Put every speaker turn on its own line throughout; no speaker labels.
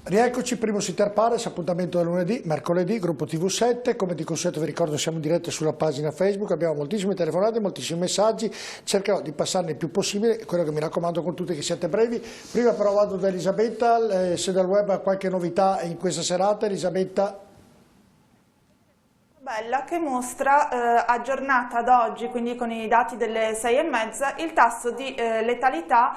Rieccoci, primo si Pares, appuntamento da lunedì, mercoledì, gruppo TV7, come di consueto vi ricordo siamo in diretta sulla pagina Facebook, abbiamo moltissime telefonate, moltissimi messaggi, cercherò di passarne il più possibile, quello che mi raccomando con tutti che siate brevi. Prima però vado da Elisabetta, se dal web ha qualche novità in questa serata, Elisabetta.
Bella che mostra aggiornata ad oggi, quindi con i dati delle 6:30, il tasso di letalità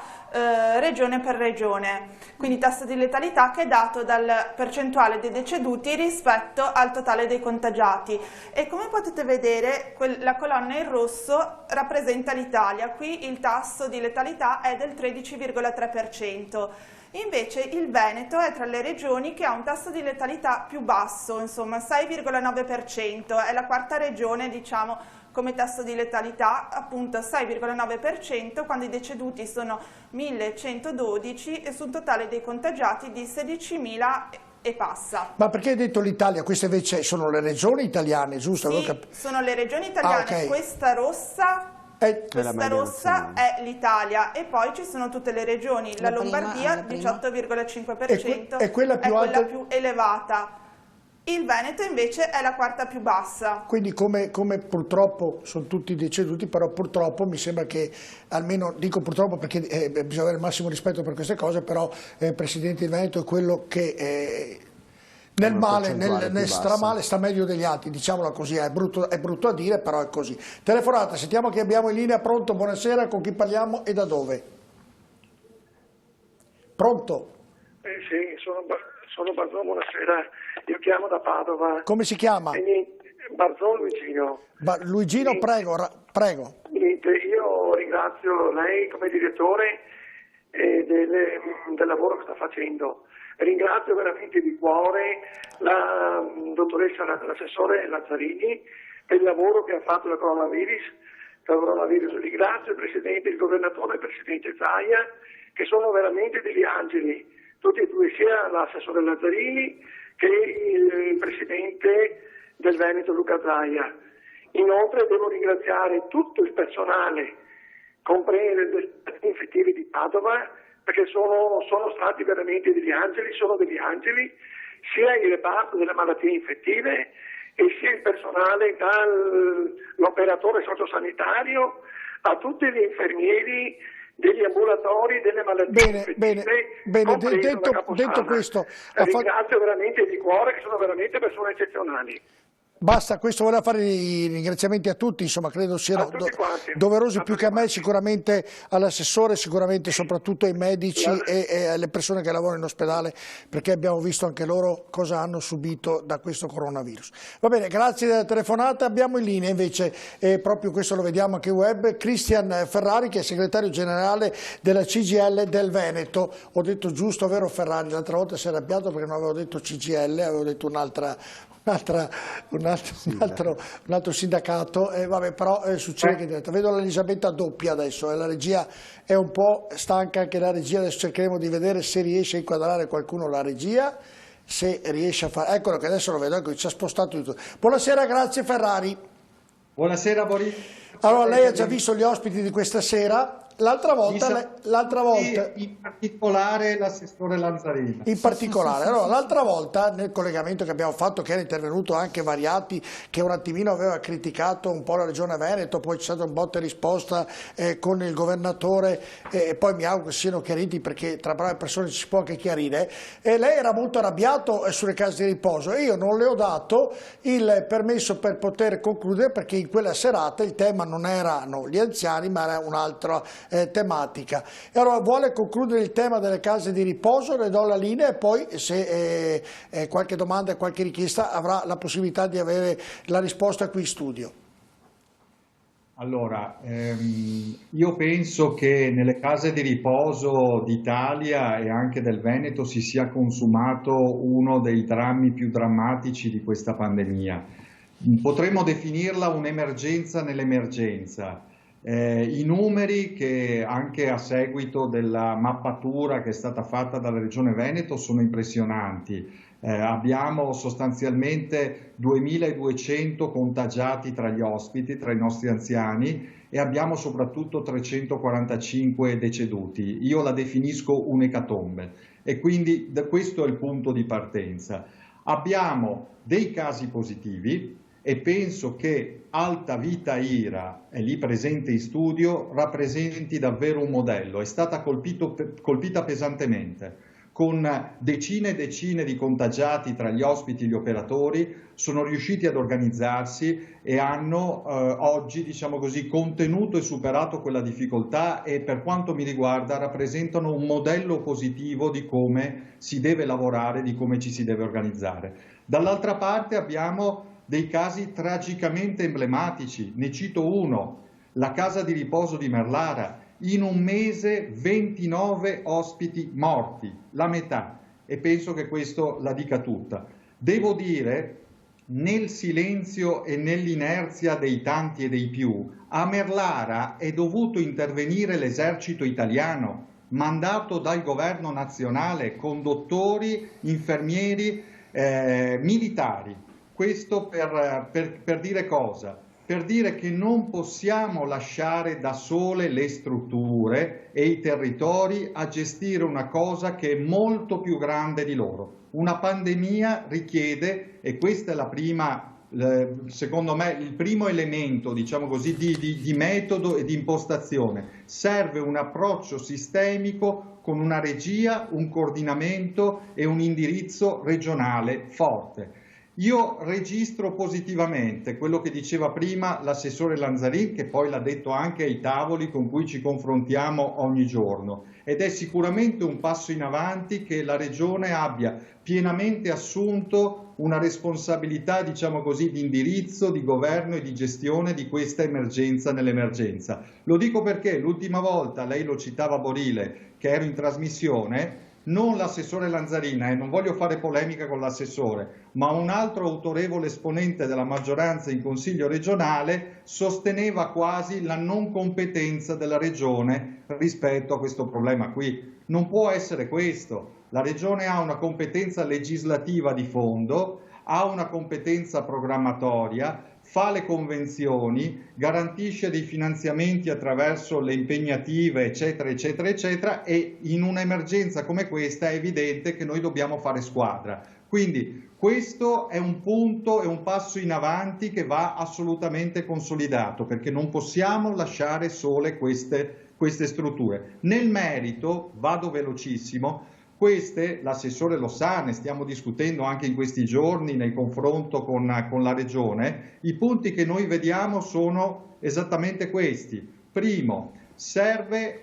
regione per regione, quindi tasso di letalità che è dato dal percentuale dei deceduti rispetto al totale dei contagiati e come potete vedere la colonna in rosso rappresenta l'Italia, qui il tasso di letalità è del 13,3%. Invece il Veneto è tra le regioni che ha un tasso di letalità più basso, insomma 6,9%, è la quarta regione diciamo come tasso di letalità, appunto 6,9% quando i deceduti sono 1112 e su un totale dei contagiati di 16.000 e passa.
Ma perché hai detto l'Italia? Queste invece sono le regioni italiane, giusto?
Sì, sono le regioni italiane,
okay.
Questa rossa è l'Italia e poi ci sono tutte le regioni, la Lombardia 18,5%
è quella
più elevata, il Veneto invece è la quarta più bassa.
Quindi come purtroppo sono tutti deceduti, però purtroppo mi sembra che, almeno dico purtroppo perché bisogna avere il massimo rispetto per queste cose, però Presidente del Veneto è quello che... nel male, nel stramale sta meglio degli altri, diciamola così, è brutto a dire, però è così. Telefonata, sentiamo chi abbiamo in linea, pronto, buonasera, con chi parliamo e da dove? Pronto?
Sì, sono Barzò, buonasera, io chiamo da Padova.
Come si chiama?
Barzò Luigino.
Luigino, prego.
Niente, io ringrazio lei come direttore del lavoro che sta facendo. Ringrazio veramente di cuore la dottoressa, l'assessore Lazzarini per il lavoro che ha fatto del coronavirus. Ringrazio il Presidente, il Governatore e il Presidente Zaia che sono veramente degli angeli, tutti e due, sia l'assessore Lazzarini che il Presidente del Veneto Luca Zaia. Inoltre devo ringraziare tutto il personale, compreso gli infettivi di Padova, perché sono stati veramente degli angeli, sono degli angeli, sia il reparto delle malattie infettive e sia il personale dall'operatore sociosanitario a tutti gli infermieri degli ambulatori delle malattie infettive.
Bene, detto questo...
Ringrazio veramente di cuore che sono veramente persone eccezionali.
Basta, questo voleva fare i ringraziamenti a tutti, insomma credo siano doverosi più che a me, sicuramente all'assessore, sicuramente soprattutto ai medici e alle persone che lavorano in ospedale, perché abbiamo visto anche loro cosa hanno subito da questo coronavirus. Va bene, grazie della telefonata, abbiamo in linea invece, proprio questo lo vediamo anche web, Cristian Ferrari che è segretario generale della CGIL del Veneto. Ho detto giusto, vero Ferrari? L'altra volta si è arrabbiato perché non avevo detto CGIL, avevo detto un altro sindacato, vabbè, però succede che diretta. Vedo l'Elisabetta doppia adesso, la regia è un po' stanca anche la regia, adesso cercheremo di vedere se riesce a inquadrare qualcuno la regia, se riesce a fare, eccolo che adesso lo vedo, ecco, ci ha spostato tutto. Buonasera, grazie Ferrari.
Buonasera Boris.
Allora lei ha già visto gli ospiti di questa sera. L'altra volta
in particolare l'assessore Lazzarini.
In particolare, allora l'altra volta nel collegamento che abbiamo fatto, che era intervenuto anche Variati, che un attimino aveva criticato un po' la regione Veneto, poi c'è stato un botta e risposta con il governatore e poi mi auguro che siano chiariti, perché tra brave persone ci si può anche chiarire, e lei era molto arrabbiato sulle case di riposo e io non le ho dato il permesso per poter concludere, perché in quella serata il tema non erano gli anziani ma era un'altra tematica. E allora vuole concludere il tema delle case di riposo, le do la linea e poi se qualche domanda e qualche richiesta avrà la possibilità di avere la risposta qui in studio.
Allora, io penso che nelle case di riposo d'Italia e anche del Veneto si sia consumato uno dei drammi più drammatici di questa pandemia. Potremmo definirla un'emergenza nell'emergenza. I numeri, che anche a seguito della mappatura che è stata fatta dalla Regione Veneto, sono impressionanti. Abbiamo sostanzialmente 2200 contagiati tra gli ospiti, tra i nostri anziani, e abbiamo soprattutto 345 deceduti. Io la definisco un'ecatombe e quindi questo è il punto di partenza. Abbiamo dei casi positivi e penso che Alta Vita IRA, è lì presente in studio, rappresenti davvero un modello. È stata colpita pesantemente, con decine e decine di contagiati tra gli ospiti e gli operatori, sono riusciti ad organizzarsi e hanno oggi, diciamo così, contenuto e superato quella difficoltà e per quanto mi riguarda rappresentano un modello positivo di come si deve lavorare, di come ci si deve organizzare. Dall'altra parte abbiamo dei casi tragicamente emblematici, ne cito uno, la casa di riposo di Merlara. In un mese 29 ospiti morti, la metà, e penso che questo la dica tutta. Devo dire, nel silenzio e nell'inerzia dei tanti e dei più, a Merlara è dovuto intervenire l'esercito italiano, mandato dal governo nazionale, con dottori, infermieri, militari. Questo per dire cosa? Per dire che non possiamo lasciare da sole le strutture e i territori a gestire una cosa che è molto più grande di loro. Una pandemia richiede, e questa è la prima, secondo me, il primo elemento, diciamo così, di metodo e di impostazione. Serve un approccio sistemico con una regia, un coordinamento e un indirizzo regionale forte. Io registro positivamente quello che diceva prima l'assessore Lanzarin, che poi l'ha detto anche ai tavoli con cui ci confrontiamo ogni giorno, ed è sicuramente un passo in avanti che la Regione abbia pienamente assunto una responsabilità, diciamo così, di indirizzo, di governo e di gestione di questa emergenza nell'emergenza. Lo dico perché l'ultima volta, lei lo citava Borile, che ero in trasmissione, non l'assessore Lanzarina, e non voglio fare polemica con l'assessore, ma un altro autorevole esponente della maggioranza in Consiglio regionale sosteneva quasi la non competenza della Regione rispetto a questo problema qui. Non può essere questo. La Regione ha una competenza legislativa di fondo, ha una competenza programmatoria, fa le convenzioni, garantisce dei finanziamenti attraverso le impegnative, eccetera, eccetera, eccetera, e in un'emergenza come questa è evidente che noi dobbiamo fare squadra. Quindi questo è un punto, è un passo in avanti che va assolutamente consolidato, perché non possiamo lasciare sole queste strutture. Nel merito, vado velocissimo, queste, l'assessore lo sa, ne stiamo discutendo anche in questi giorni nel confronto con la Regione, i punti che noi vediamo sono esattamente questi. Primo, serve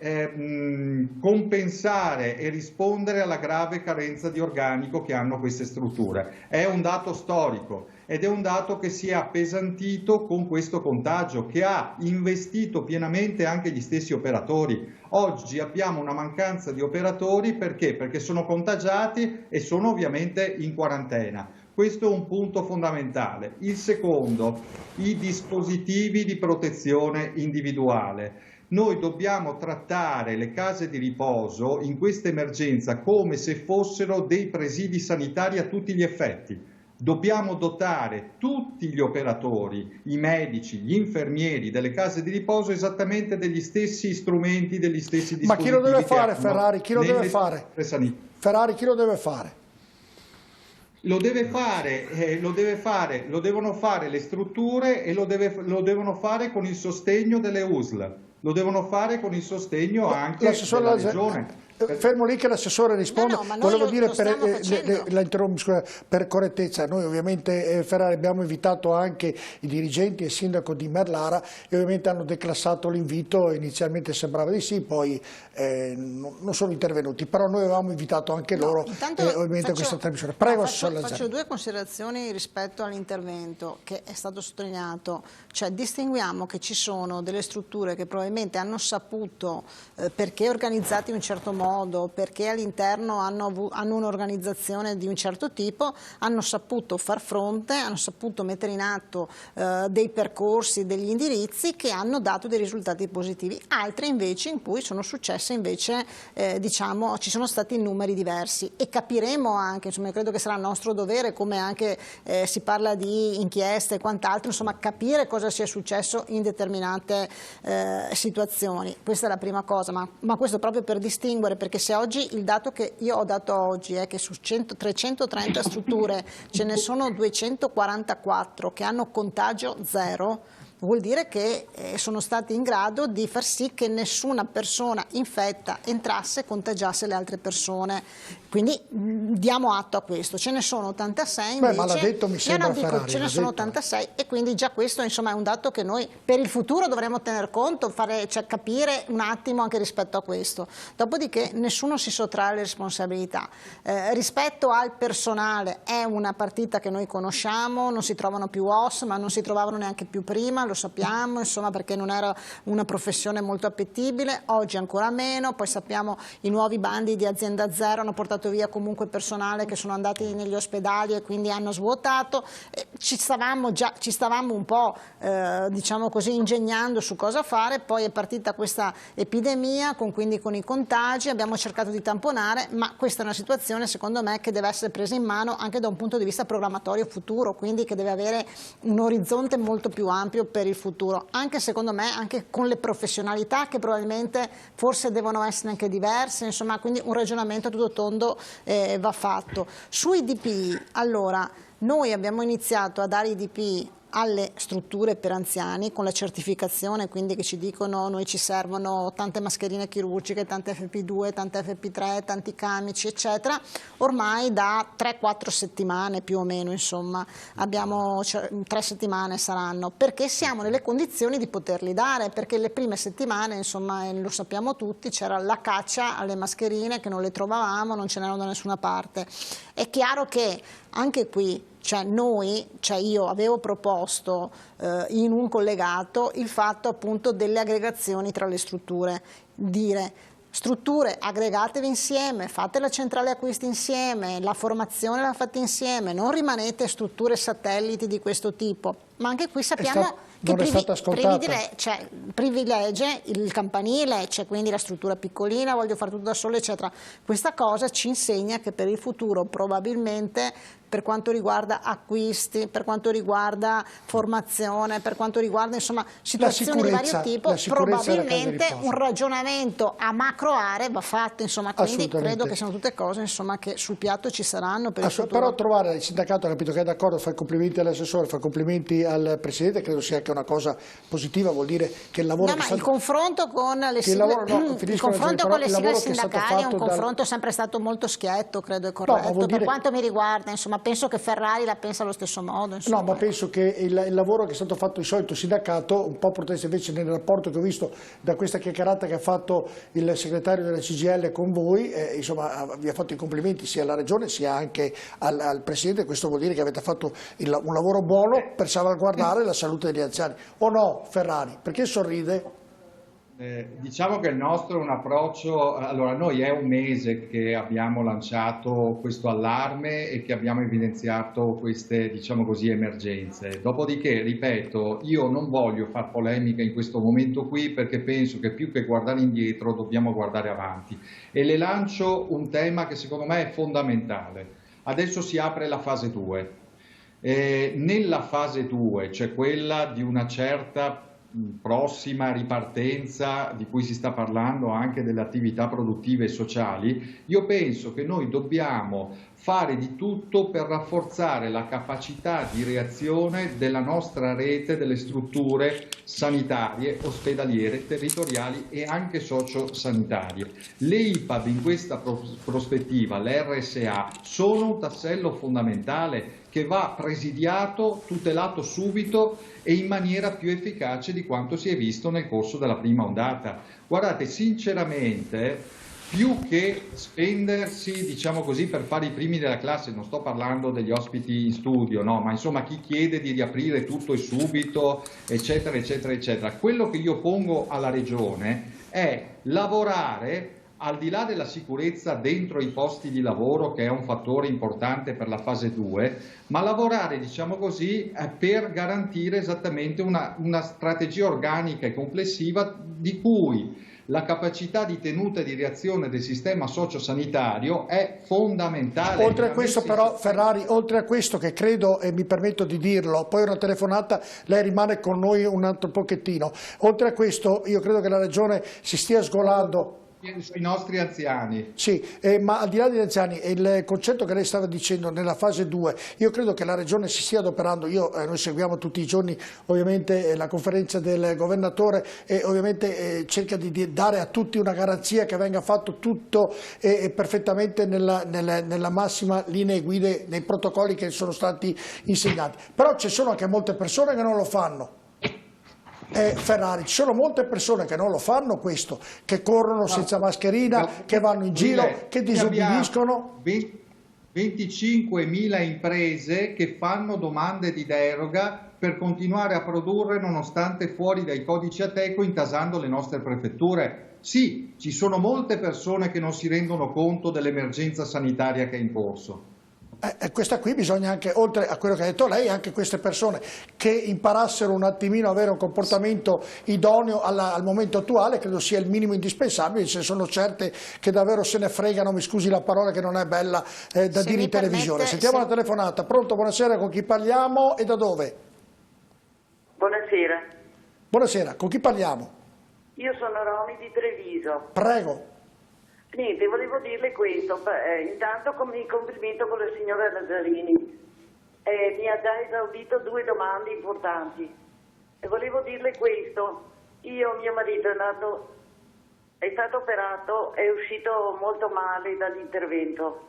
compensare e rispondere alla grave carenza di organico che hanno queste strutture. È un dato storico ed è un dato che si è appesantito con questo contagio, che ha investito pienamente anche gli stessi operatori. Oggi abbiamo una mancanza di operatori perché? Perché sono contagiati e sono ovviamente in quarantena. Questo è un punto fondamentale. Il secondo, i dispositivi di protezione individuale. Noi dobbiamo trattare le case di riposo in questa emergenza come se fossero dei presidi sanitari a tutti gli effetti. Dobbiamo dotare tutti gli operatori, i medici, gli infermieri delle case di riposo esattamente degli stessi strumenti, degli stessi dispositivi.
Ma chi lo deve fare, Ferrari? Chi lo deve fare? Ferrari, chi lo deve fare?
Lo devono fare le strutture e lo devono fare con il sostegno delle USL. Lo devono fare con il sostegno anche della Regione.
Fermo lì che l'assessore risponde. Volevo dire per correttezza, noi ovviamente Ferrari abbiamo invitato anche i dirigenti e il sindaco di Merlara e ovviamente hanno declassato l'invito, inizialmente sembrava di sì, poi non sono intervenuti, però noi avevamo invitato anche loro ovviamente questa trasmissione. Prego,
faccio due considerazioni rispetto all'intervento che è stato sottolineato, cioè distinguiamo che ci sono delle strutture che probabilmente hanno saputo, perché organizzate in un certo modo, modo, perché all'interno hanno un'organizzazione di un certo tipo, hanno saputo far fronte, hanno saputo mettere in atto dei percorsi, degli indirizzi che hanno dato dei risultati positivi. Altre invece in cui sono successe invece diciamo ci sono stati numeri diversi, e capiremo anche, insomma, io credo che sarà nostro dovere, come anche si parla di inchieste e quant'altro, insomma, capire cosa sia successo in determinate situazioni. Questa è la prima cosa, ma questo proprio per distinguere, perché se oggi il dato che io ho dato oggi è che su 330 strutture ce ne sono 244 che hanno contagio zero, vuol dire che sono stati in grado di far sì che nessuna persona infetta entrasse e contagiasse le altre persone. Quindi diamo atto a questo. Ce ne sono 86 invece.
Ma l'ha detto, mi sembra, Ferrari,
ce ne sono 86, e quindi già questo, insomma, è un dato che noi per il futuro dovremo tener conto, cioè capire un attimo anche rispetto a questo. Dopodiché nessuno si sottrae alle responsabilità. Rispetto al personale, è una partita che noi conosciamo, non si trovano più OS, ma non si trovavano neanche più prima, lo sappiamo, insomma, perché non era una professione molto appetibile. Oggi ancora meno. Poi sappiamo i nuovi bandi di azienda zero hanno portato via comunque personale che sono andati negli ospedali e quindi hanno svuotato. Ci stavamo un po' diciamo così ingegnando su cosa fare, poi è partita questa epidemia quindi con i contagi, abbiamo cercato di tamponare, ma questa è una situazione secondo me che deve essere presa in mano anche da un punto di vista programmatorio futuro, quindi che deve avere un orizzonte molto più ampio per il futuro, anche secondo me anche con le professionalità che probabilmente forse devono essere anche diverse, insomma, quindi un ragionamento a tutto tondo va fatto. Sui DPI, allora, noi abbiamo iniziato a dare i DPI alle strutture per anziani con la certificazione, quindi che ci dicono noi ci servono tante mascherine chirurgiche, tante FP2, tante FP3, tanti camici eccetera, ormai da 3-4 settimane più o meno, insomma, abbiamo 3 settimane saranno, perché siamo nelle condizioni di poterli dare, perché le prime settimane, insomma, lo sappiamo tutti, c'era la caccia alle mascherine che non le trovavamo, non ce n'erano da nessuna parte. È chiaro che anche qui, io avevo proposto in un collegato il fatto appunto delle aggregazioni tra le strutture, dire strutture aggregatevi insieme, fate la centrale acquisti insieme, la formazione la fate insieme, non rimanete strutture satelliti di questo tipo, ma anche qui sappiamo che privilegia il campanile, c'è quindi la struttura piccolina, voglio fare tutto da solo eccetera. Questa cosa ci insegna che per il futuro probabilmente, per quanto riguarda acquisti, per quanto riguarda formazione, per quanto riguarda insomma situazioni di vario tipo, probabilmente un ragionamento a macro aree va fatto, insomma, quindi credo che siano tutte cose, insomma, che sul piatto ci saranno per il futuro.
Però trovare il sindacato, ha capito che è d'accordo, fa i complimenti all'assessore, fa i complimenti al presidente, credo sia anche una cosa positiva, vuol dire che il lavoro
il confronto con le sigle sindacali è un confronto sempre stato molto schietto, credo è corretto, per quanto mi riguarda, insomma, penso che Ferrari la pensa allo stesso modo, insomma.
No, ma penso che il lavoro che è stato fatto di solito sindacato, un po' protesta invece nel rapporto che ho visto da questa chiacchierata che ha fatto il segretario della CGIL con voi, insomma, vi ha fatto i complimenti sia alla Regione sia anche al Presidente. Questo vuol dire che avete fatto un lavoro buono per salvaguardare la salute degli anziani, o no, Ferrari? Perché sorride?
Diciamo che il nostro è un approccio, allora noi è un mese che abbiamo lanciato questo allarme e che abbiamo evidenziato queste, diciamo così, emergenze. Dopodiché, ripeto, io non voglio far polemica in questo momento qui, perché penso che più che guardare indietro dobbiamo guardare avanti, e le lancio un tema che secondo me è fondamentale. Adesso si apre la fase 2. Nella fase 2, cioè quella di una certa prossima ripartenza di cui si sta parlando anche delle attività produttive e sociali, io penso che noi dobbiamo fare di tutto per rafforzare la capacità di reazione della nostra rete delle strutture sanitarie, ospedaliere, territoriali e anche sociosanitarie. Le IPAB in questa prospettiva, le RSA, sono un tassello fondamentale che va presidiato, tutelato subito e in maniera più efficace di quanto si è visto nel corso della prima ondata. Guardate, sinceramente, più che spendersi, diciamo così, per fare i primi della classe, non sto parlando degli ospiti in studio, no, ma insomma chi chiede di riaprire tutto e subito, eccetera, eccetera, eccetera. Quello che io pongo alla Regione è lavorare al di là della sicurezza dentro i posti di lavoro, che è un fattore importante per la fase 2, ma lavorare, diciamo così, per garantire esattamente una strategia organica e complessiva di cui la capacità di tenuta e di reazione del sistema sociosanitario è fondamentale.
Oltre a questo però, Ferrari, oltre a questo che credo, e mi permetto di dirlo, poi una telefonata, lei rimane con noi un altro pochettino, oltre a questo io credo che la Regione si stia sgolando
sui nostri anziani.
Sì, ma al di là degli anziani, il concetto che lei stava dicendo nella fase 2, io credo che la Regione si stia adoperando, noi seguiamo tutti i giorni ovviamente la conferenza del governatore e ovviamente cerca di dare a tutti una garanzia che venga fatto tutto perfettamente nella massima linea e guide nei protocolli che sono stati insegnati, però ci sono anche molte persone che non lo fanno. Ferrari, ci sono molte persone che non lo fanno questo, che corrono senza mascherina, che vanno in giro, che disobbediscono.
25.000 imprese che fanno domande di deroga per continuare a produrre nonostante fuori dai codici Ateco, intasando le nostre prefetture. Sì, ci sono molte persone che non si rendono conto dell'emergenza sanitaria che è in corso.
Questa qui bisogna anche, oltre a quello che ha detto lei, anche queste persone che imparassero un attimino a avere un comportamento idoneo al momento attuale, credo sia il minimo indispensabile, se sono certe che davvero se ne fregano, mi scusi la parola che non è bella da dire in televisione. Sentiamo la telefonata. Pronto, buonasera, con chi parliamo e da dove?
Buonasera.
Buonasera, con chi parliamo?
Io sono Romy di Treviso.
Prego.
Niente, volevo dirle questo, intanto mi complimento con la signora Lazzarini, mi ha già esaudito 2 domande importanti e volevo dirle questo, mio marito è stato operato, è uscito molto male dall'intervento,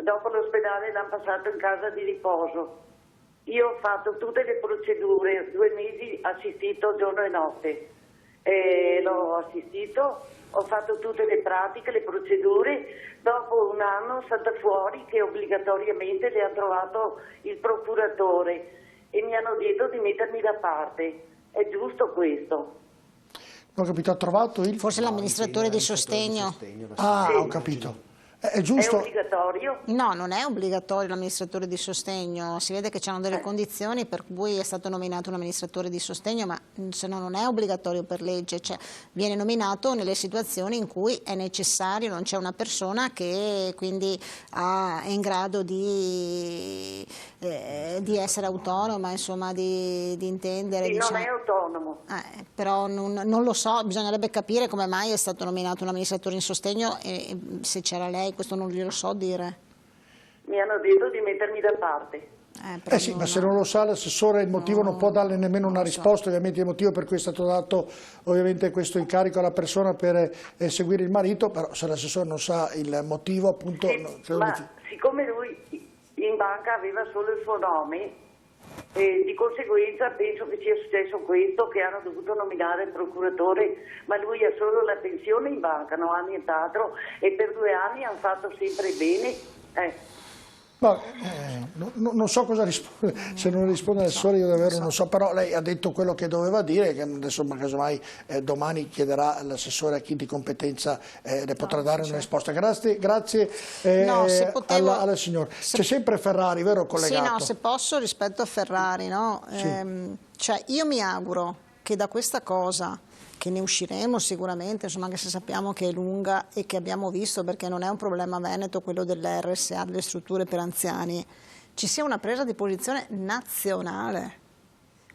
dopo l'ospedale l'hanno passato in casa di riposo, io ho fatto tutte le procedure, 2 mesi assistito giorno e notte, l'ho assistito. Ho fatto tutte le pratiche, le procedure, dopo un anno è stata fuori che obbligatoriamente le ha trovato il procuratore e mi hanno detto di mettermi da parte. È giusto questo?
Non ho capito, ha trovato il...
Forse l'amministratore di sostegno.
Ah,
sì.
Ho capito. È giusto?
È obbligatorio?
No, non è obbligatorio l'amministratore di sostegno, si vede che c'hanno delle condizioni per cui è stato nominato un amministratore di sostegno, ma se no non è obbligatorio per legge, cioè viene nominato nelle situazioni in cui è necessario, non c'è una persona che quindi è in grado di essere autonoma, insomma di intendere.
Sì,
diciamo.
non è autonomo.
Però non lo so, bisognerebbe capire come mai è stato nominato un amministratore in sostegno e se c'era lei, questo non glielo so dire.
Mi hanno detto di mettermi da parte.
Sì, ma se non lo sa l'assessore il motivo non può darle nemmeno una risposta, ovviamente il motivo per cui è stato dato ovviamente questo incarico alla persona per seguire il marito, però se l'assessore non sa il motivo appunto...
Sì, ma siccome lui in banca aveva solo il suo nome, di conseguenza penso che sia successo questo, che hanno dovuto nominare il procuratore, ma lui ha solo la pensione in banca, non ha nient'altro e per 2 anni hanno fatto sempre bene.
Non so cosa rispondere, se non risponde l'assessore io davvero non so, però lei ha detto quello che doveva dire, che adesso casomai domani chiederà all'assessore a chi di competenza le potrà dare una risposta. Grazie alla signora. C'è sempre Ferrari, vero collegato?
Sì, no, se posso rispetto a Ferrari, no?
Sì.
Cioè io mi auguro che da questa cosa, che ne usciremo sicuramente, insomma, anche se sappiamo che è lunga e che abbiamo visto, perché non è un problema veneto quello dell'RSA, delle strutture per anziani, ci sia una presa di posizione nazionale,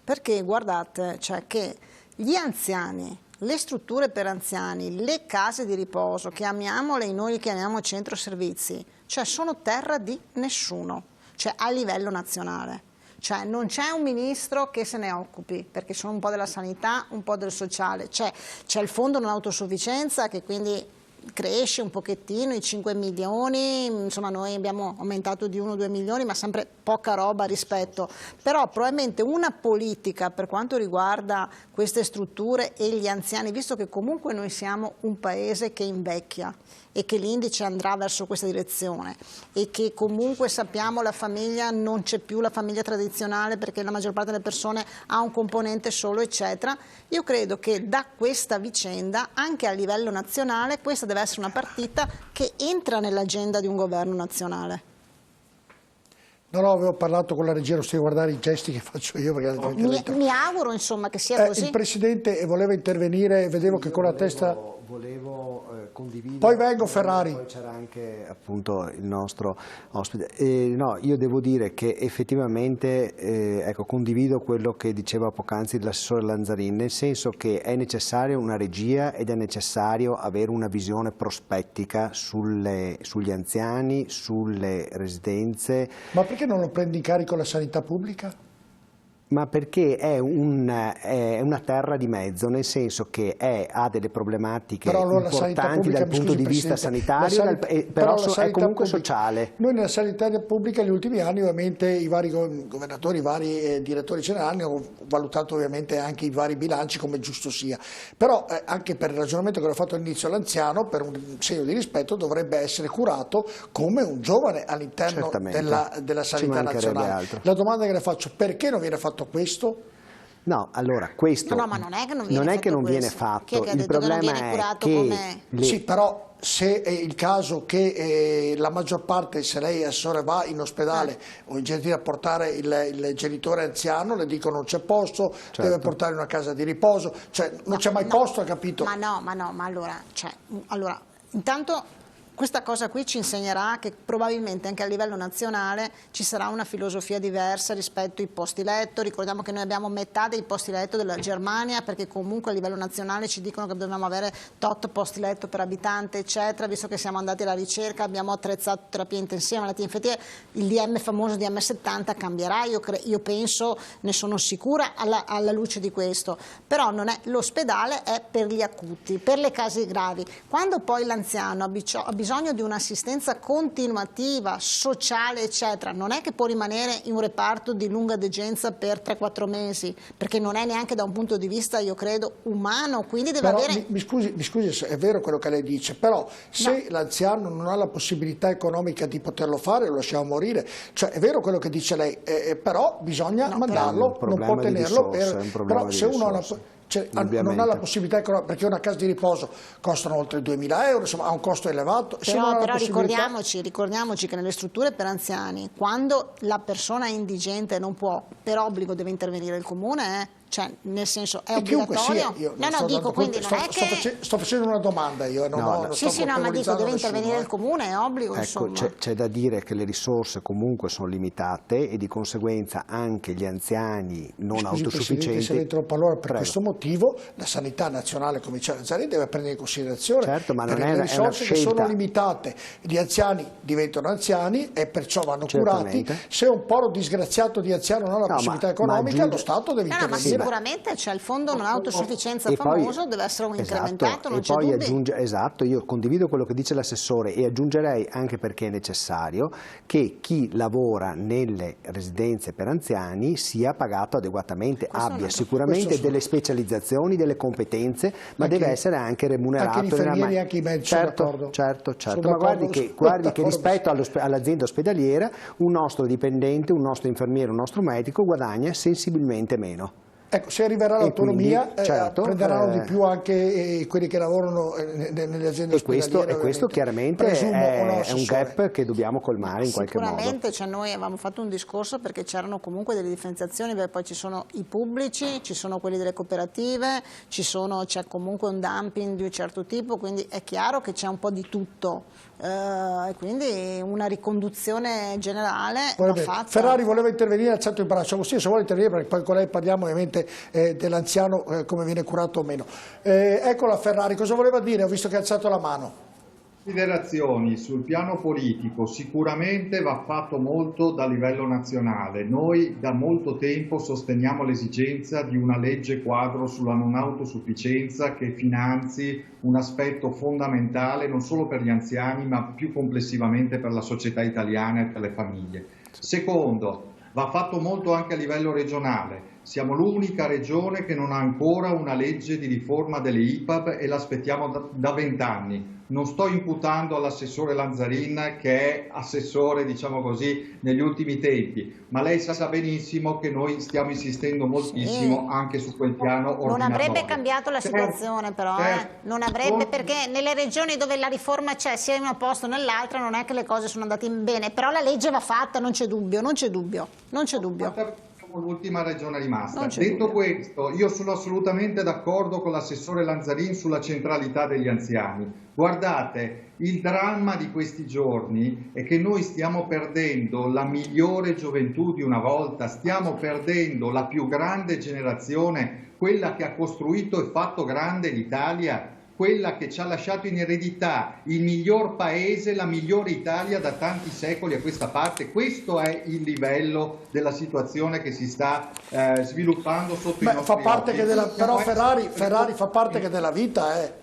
perché guardate, cioè che gli anziani, le strutture per anziani, le case di riposo, chiamiamole, noi li chiamiamo centro servizi, cioè sono terra di nessuno, cioè a livello nazionale. Cioè non c'è un ministro che se ne occupi, perché sono un po' della sanità, un po' del sociale, c'è il fondo non autosufficienza che quindi cresce un pochettino, i 5 milioni, insomma noi abbiamo aumentato di 1-2 milioni, ma sempre poca roba rispetto, però probabilmente una politica per quanto riguarda queste strutture e gli anziani, visto che comunque noi siamo un paese che invecchia e che l'indice andrà verso questa direzione e che comunque sappiamo la famiglia non c'è più la famiglia tradizionale perché la maggior parte delle persone ha un componente solo eccetera, io credo che da questa vicenda anche a livello nazionale questa deve essere una partita che entra nell'agenda di un governo nazionale.
No, avevo parlato con la regia, non stai guardare i gesti che faccio io. Perché
mi auguro insomma che sia così.
Il Presidente voleva intervenire, vedevo che con la testa...
Volevo condividere.
Poi vengo Ferrari.
Poi c'era anche appunto il nostro ospite. No, io devo dire che effettivamente ecco, condivido quello che diceva poc'anzi l'assessore Lanzarin, nel senso che è necessaria una regia ed è necessario avere una visione prospettica sugli anziani, sulle residenze.
Ma perché non lo prendi in carico la sanità pubblica?
Ma perché è una terra di mezzo, nel senso che ha delle problematiche importanti dal punto di vista sanitario, però è comunque sociale.
Noi nella sanità pubblica negli ultimi anni ovviamente i vari governatori, i vari direttori generali hanno valutato ovviamente anche i vari bilanci come giusto sia, però anche per il ragionamento che ho fatto all'inizio l'anziano, per un segno di rispetto, dovrebbe essere curato come un giovane all'interno della sanità nazionale.
Altro.
La domanda che le faccio: perché non viene fatto questo?
No, allora questo
ma non è che non viene fatto.
Il problema è che
sì, però se è il caso che la maggior parte, se lei assessore va in ospedale o in genere a portare il genitore anziano, le dicono non c'è posto, deve portare in una casa di riposo, cioè non c'è mai posto, ha capito?
Ma allora, intanto questa cosa qui ci insegnerà che probabilmente anche a livello nazionale ci sarà una filosofia diversa rispetto ai posti letto. Ricordiamo che noi abbiamo metà dei posti letto della Germania, perché comunque a livello nazionale ci dicono che dobbiamo avere tot posti letto per abitante, eccetera. Visto che siamo andati alla ricerca, abbiamo attrezzato terapie intensive, malattie infettive, il famoso DM70 cambierà, io penso, ne sono sicura, alla luce di questo. Però l'ospedale è per gli acuti, per le case gravi. Quando poi l'anziano ha bisogno di un'assistenza continuativa, sociale, eccetera, non è che può rimanere in un reparto di lunga degenza per 3-4 mesi, perché non è neanche da un punto di vista, io credo, umano, quindi deve avere...
Mi scusi se è vero quello che lei dice, però se l'anziano non ha la possibilità economica di poterlo fare, lo lasciamo morire. Cioè è vero quello che dice lei, però bisogna mandarlo, non può tenerlo però se uno non ha la possibilità economica, perché una casa di riposo costano oltre 2.000 euro, insomma ha un costo elevato.
Però ricordiamoci che nelle strutture per anziani, quando la persona è indigente non può, per obbligo deve intervenire il comune, cioè nel senso è obbligatorio.
Sto facendo una domanda io, ma
dico deve intervenire il comune, è obbligo.
Ecco, c'è da dire che le risorse comunque sono limitate e di conseguenza anche gli anziani non autosufficienti.
Se le troppo, allora per questo motivo la sanità nazionale, come diceva Lanzarin, deve prendere in considerazione
ma non
le risorse che sono limitate. Gli anziani diventano anziani e perciò vanno curati. Se un poro disgraziato di anziano non ha la possibilità economica, lo Stato deve intervenire.
Sicuramente c'è il fondo non autosufficienza famoso, deve essere incrementato, non c'è dubbio.
Esatto, io condivido quello che dice l'assessore e aggiungerei, anche perché è necessario, che chi lavora nelle residenze per anziani sia pagato adeguatamente, abbia sicuramente delle specializzazioni, delle competenze, ma deve essere anche remunerato.
Anche gli infermieri, anche i medici,
certo, ma guardi che rispetto all'azienda ospedaliera un nostro dipendente, un nostro infermiere, un nostro medico guadagna sensibilmente meno.
Ecco, se arriverà l'autonomia prenderanno di più anche quelli che lavorano nelle aziende ospedaliere.
E questo chiaramente è un gap che dobbiamo colmare in qualche modo.
Sicuramente, noi avevamo fatto un discorso perché c'erano comunque delle differenziazioni, poi ci sono i pubblici, ci sono quelli delle cooperative, c'è comunque un dumping di un certo tipo, quindi è chiaro che c'è un po' di tutto. E quindi una riconduzione generale va fatta.
Ferrari voleva intervenire, ha alzato il braccio, così se vuole intervenire, perché poi con lei parliamo ovviamente dell'anziano, come viene curato o meno. Eccola Ferrari, cosa voleva dire? Ho visto che ha alzato la mano.
Considerazioni sul piano politico: sicuramente va fatto molto da livello nazionale. Noi da molto tempo sosteniamo l'esigenza di una legge quadro sulla non autosufficienza che finanzi un aspetto fondamentale non solo per gli anziani ma più complessivamente per la società italiana e per le famiglie. Secondo, va fatto molto anche a livello regionale. Siamo l'unica regione che non ha ancora una legge di riforma delle IPAB e l'aspettiamo da 20 anni. Non sto imputando all'assessore Lanzarin, che è assessore, diciamo così, negli ultimi tempi, ma lei sa benissimo che noi stiamo insistendo moltissimo anche su quel piano ordinatorio.
Non avrebbe cambiato la situazione però, non avrebbe, perché nelle regioni dove la riforma c'è sia in una posto o nell'altra non è che le cose sono andate bene, però la legge va fatta, non c'è dubbio, non c'è dubbio, non c'è dubbio.
L'ultima regione rimasta. Detto questo, io sono assolutamente d'accordo con l'assessore Lanzarin sulla centralità degli anziani. Guardate, il dramma di questi giorni è che noi stiamo perdendo la migliore gioventù di una volta, stiamo perdendo la più grande generazione, quella che ha costruito e fatto grande l'Italia, quella che ci ha lasciato in eredità il miglior paese, la migliore Italia da tanti secoli a questa parte. Questo è il livello della situazione che si sta sviluppando sotto i nostri occhi.
Però Ferrari fa parte che della vita,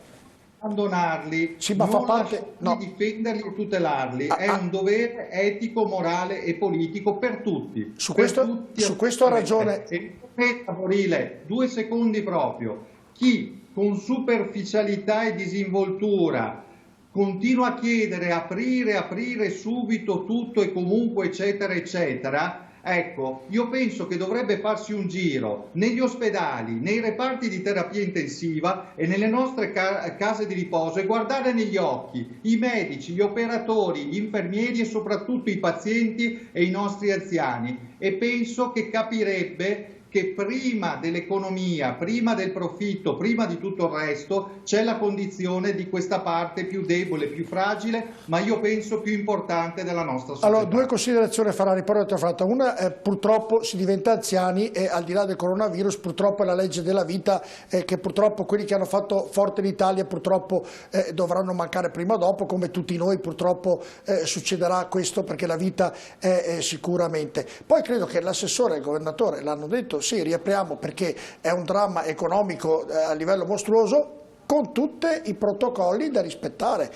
abbandonarli,
sì, ma
non
fa parte,
no. Difenderli o tutelarli, è un dovere etico, morale e politico per tutti.
Su questo ha ragione.
E Borile, 2 secondi proprio. Chi con superficialità e disinvoltura continua a chiedere aprire subito tutto e comunque eccetera eccetera, ecco, io penso che dovrebbe farsi un giro negli ospedali, nei reparti di terapia intensiva e nelle nostre case di riposo e guardare negli occhi i medici, gli operatori, gli infermieri e soprattutto i pazienti e i nostri anziani, e penso che capirebbe che prima dell'economia, prima del profitto, prima di tutto il resto, c'è la condizione di questa parte più debole, più fragile, ma io penso più importante della nostra società.
Allora, 2 considerazioni Ferrari, poi ho fatto una, purtroppo si diventa anziani e al di là del coronavirus purtroppo è la legge della vita, che purtroppo quelli che hanno fatto forte l'Italia purtroppo dovranno mancare prima o dopo, come tutti noi purtroppo succederà questo, perché la vita è sicuramente. Poi credo che l'assessore e il governatore l'hanno detto, sì, riapriamo perché è un dramma economico a livello mostruoso, con tutti i protocolli da rispettare.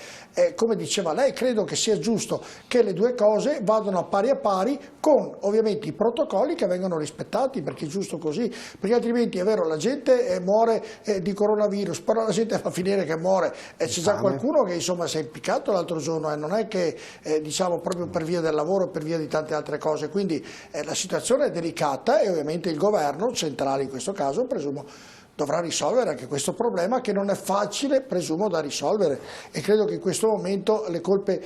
Come diceva lei, credo che sia giusto che le 2 cose vadano a pari con ovviamente i protocolli che vengano rispettati, perché è giusto così, perché altrimenti è vero, la gente muore di coronavirus, però la gente fa finire che muore, c'è già qualcuno che insomma si è impiccato l'altro giorno, non è che diciamo proprio per via del lavoro, per via di tante altre cose, quindi la situazione è delicata e ovviamente il governo centrale in questo caso presumo dovrà risolvere anche questo problema, che non è facile, presumo, da risolvere, e credo che in questo momento le colpe,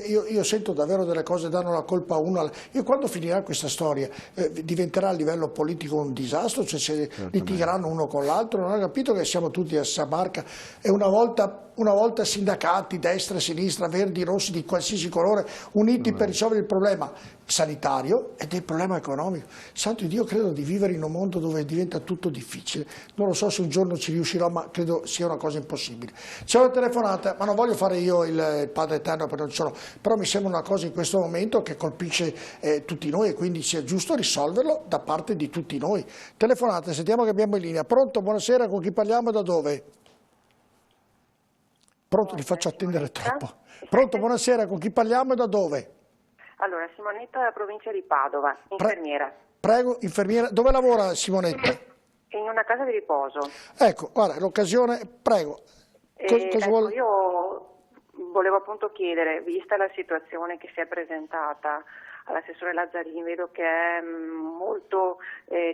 io sento davvero delle cose, danno la colpa a uno, io quando finirà questa storia diventerà a livello politico un disastro, cioè litigheranno uno con l'altro, non ho capito che siamo tutti a stessa barca, e una volta sindacati, destra, sinistra, verdi, rossi, di qualsiasi colore, uniti per risolvere il problema sanitario ed il problema economico. Santo Dio, credo di vivere in un mondo dove diventa tutto difficile. Non lo so se un giorno ci riuscirò, ma credo sia una cosa impossibile. C'è una telefonata, ma non voglio fare io il Padre Eterno perché non ce l'ho, però mi sembra una cosa in questo momento che colpisce tutti noi e quindi sia giusto risolverlo da parte di tutti noi. Telefonata, sentiamo che abbiamo in linea. Pronto, buonasera, con chi parliamo e da dove? Pronto, li faccio attendere troppo. Pronto, buonasera, con chi parliamo e da dove?
Allora, Simonetta della provincia di Padova, infermiera.
Prego, infermiera. Dove lavora Simonetta?
In una casa di riposo.
Ecco, guarda, l'occasione, prego.
Ecco, io volevo appunto chiedere, vista la situazione che si è presentata all'assessore Lazzarini, vedo che è molto,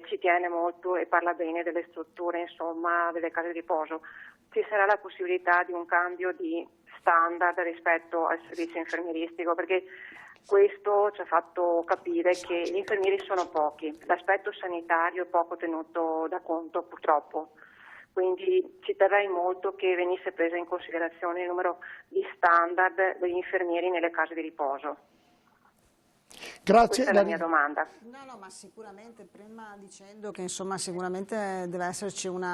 ci tiene molto e parla bene delle strutture, insomma, delle case di riposo. Ci sarà la possibilità di un cambio di standard rispetto al servizio infermieristico, perché questo ci ha fatto capire che gli infermieri sono pochi, l'aspetto sanitario è poco tenuto da conto purtroppo, quindi ci terrei molto che venisse presa in considerazione il numero di standard degli infermieri nelle case di riposo.
Grazie.
Questa è la mia domanda.
No, ma sicuramente, prima dicendo che insomma sicuramente deve esserci un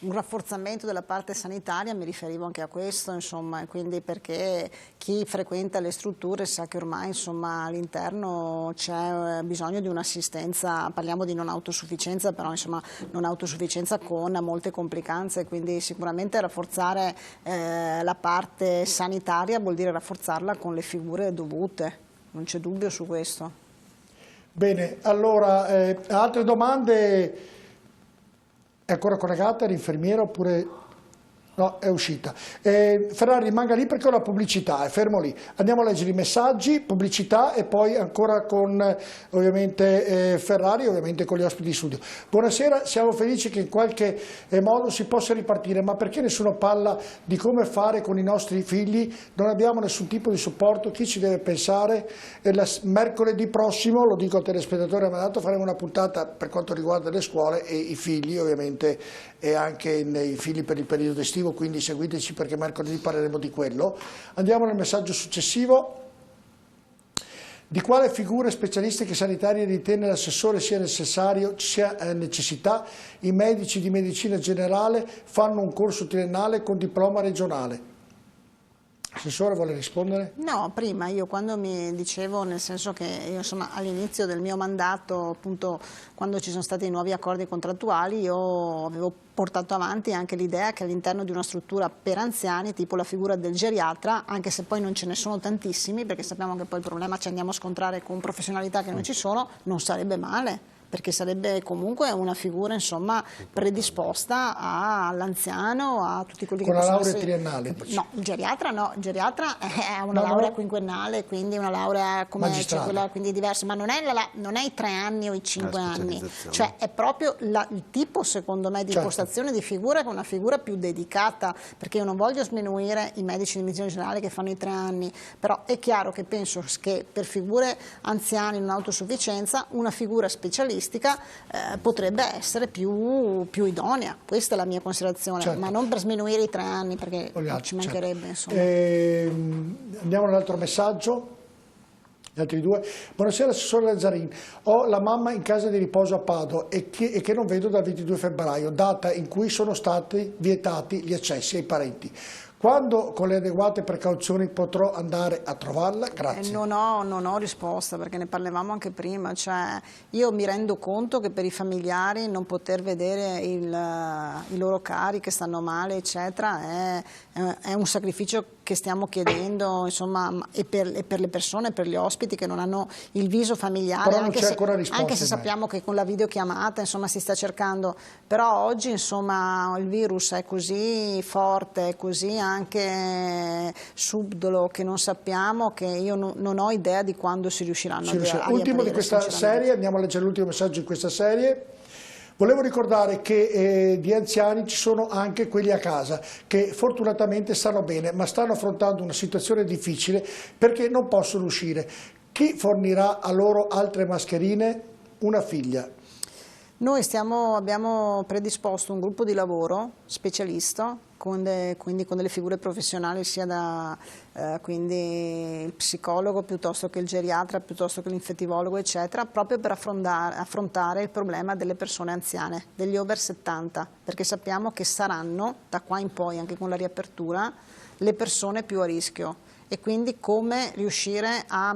rafforzamento della parte sanitaria, mi riferivo anche a questo, insomma, quindi perché chi frequenta le strutture sa che ormai insomma all'interno c'è bisogno di un'assistenza, parliamo di non autosufficienza, però insomma non autosufficienza con molte complicanze, quindi sicuramente rafforzare la parte sanitaria vuol dire rafforzarla con le figure dovute. Non c'è dubbio su questo.
Bene, allora, altre domande? È ancora collegata l'infermiera oppure... No, è uscita. Ferrari rimanga lì perché ho la pubblicità, è fermo lì. Andiamo a leggere i messaggi, pubblicità e poi ancora con ovviamente Ferrari, ovviamente con gli ospiti di studio. Buonasera, siamo felici che in qualche modo si possa ripartire, ma perché nessuno parla di come fare con i nostri figli? Non abbiamo nessun tipo di supporto, chi ci deve pensare? Mercoledì prossimo, lo dico al telespettatore mandato, faremo una puntata per quanto riguarda le scuole e i figli ovviamente e anche i figli per il periodo estivo, quindi seguiteci perché mercoledì parleremo di quello. Andiamo nel messaggio successivo. Di quale figure specialistiche sanitarie ritiene l'assessore sia necessario, ci sia necessità? I medici di medicina generale fanno un corso triennale con diploma regionale. Assessore, vuole rispondere?
No, prima io quando mi dicevo, nel senso che io insomma all'inizio del mio mandato, appunto quando ci sono stati i nuovi accordi contrattuali, io avevo portato avanti anche l'idea che all'interno di una struttura per anziani, tipo la figura del geriatra, anche se poi non ce ne sono tantissimi, perché sappiamo che poi il problema ci andiamo a scontrare con professionalità che non ci sono, non sarebbe male, perché sarebbe comunque una figura insomma predisposta all'anziano, a tutti quelli che possono essere...
Con la laurea triennale?
No, il geriatra no, il geriatra è una laurea quinquennale, quindi una laurea come c'è quella, quindi diversa, ma non è i 3 anni o i 5 anni, cioè è proprio il tipo secondo me di impostazione di figura, che è una figura più dedicata, perché io non voglio sminuire i medici di medicina generale che fanno i 3 anni, però è chiaro che penso che per figure anziane in un'autosufficienza una figura specialistica potrebbe essere più idonea, questa è la mia considerazione, ma non per sminuire i 3 anni perché ci mancherebbe.
Andiamo all'altro messaggio, gli altri due. Buonasera assessore Lazzarini, ho la mamma in casa di riposo a Padova e che non vedo dal 22 febbraio, data in cui sono stati vietati gli accessi ai parenti. Quando con le adeguate precauzioni potrò andare a trovarla? Grazie.
Non ho risposta perché ne parlavamo anche prima, cioè io mi rendo conto che per i familiari non poter vedere i loro cari che stanno male eccetera è un sacrificio che stiamo chiedendo insomma e per le persone, per gli ospiti che non hanno il viso familiare,
però non c'è ancora risposta,
anche se sappiamo che con la videochiamata insomma si sta cercando, però oggi insomma il virus è così forte, è così anche subdolo che non sappiamo, che io non ho idea di quando si riusciranno a riaprire.
Ultimo di questa serie, andiamo a leggere l'ultimo messaggio in questa serie. Volevo ricordare che di anziani ci sono anche quelli a casa che fortunatamente stanno bene, ma stanno affrontando una situazione difficile perché non possono uscire. Chi fornirà a loro altre mascherine? Una figlia.
Noi abbiamo predisposto un gruppo di lavoro specialista, quindi con delle figure professionali sia quindi il psicologo piuttosto che il geriatra, piuttosto che l'infettivologo eccetera, proprio per affrontare il problema delle persone anziane, degli over 70, perché sappiamo che saranno da qua in poi, anche con la riapertura, le persone più a rischio. E quindi come riuscire a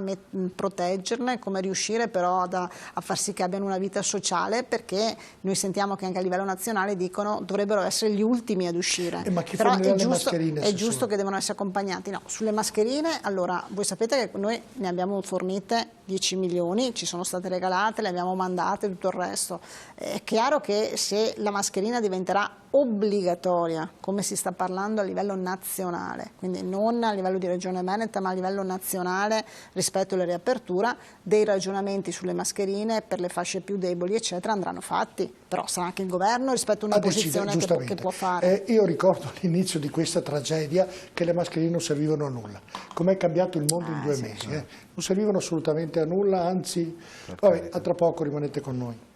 proteggerle, come riuscire però a far sì che abbiano una vita sociale, perché noi sentiamo che anche a livello nazionale dicono dovrebbero essere gli ultimi ad uscire,
ma chi
però
è mascherine,
è giusto che devono essere accompagnati. No, sulle mascherine, allora voi sapete che noi ne abbiamo fornite 10 milioni, ci sono state regalate, le abbiamo mandate, tutto il resto. È chiaro che se la mascherina diventerà obbligatoria, come si sta parlando a livello nazionale, quindi non a livello di Regione Veneto ma a livello nazionale rispetto alla riapertura, dei ragionamenti sulle mascherine per le fasce più deboli eccetera andranno fatti, però sarà anche il governo rispetto a una posizione che può fare.
Io ricordo all'inizio di questa tragedia che le mascherine non servivano a nulla, com'è cambiato il mondo in 2 mesi, non servivano assolutamente a nulla, anzi, vabbè, a tra poco, rimanete con noi.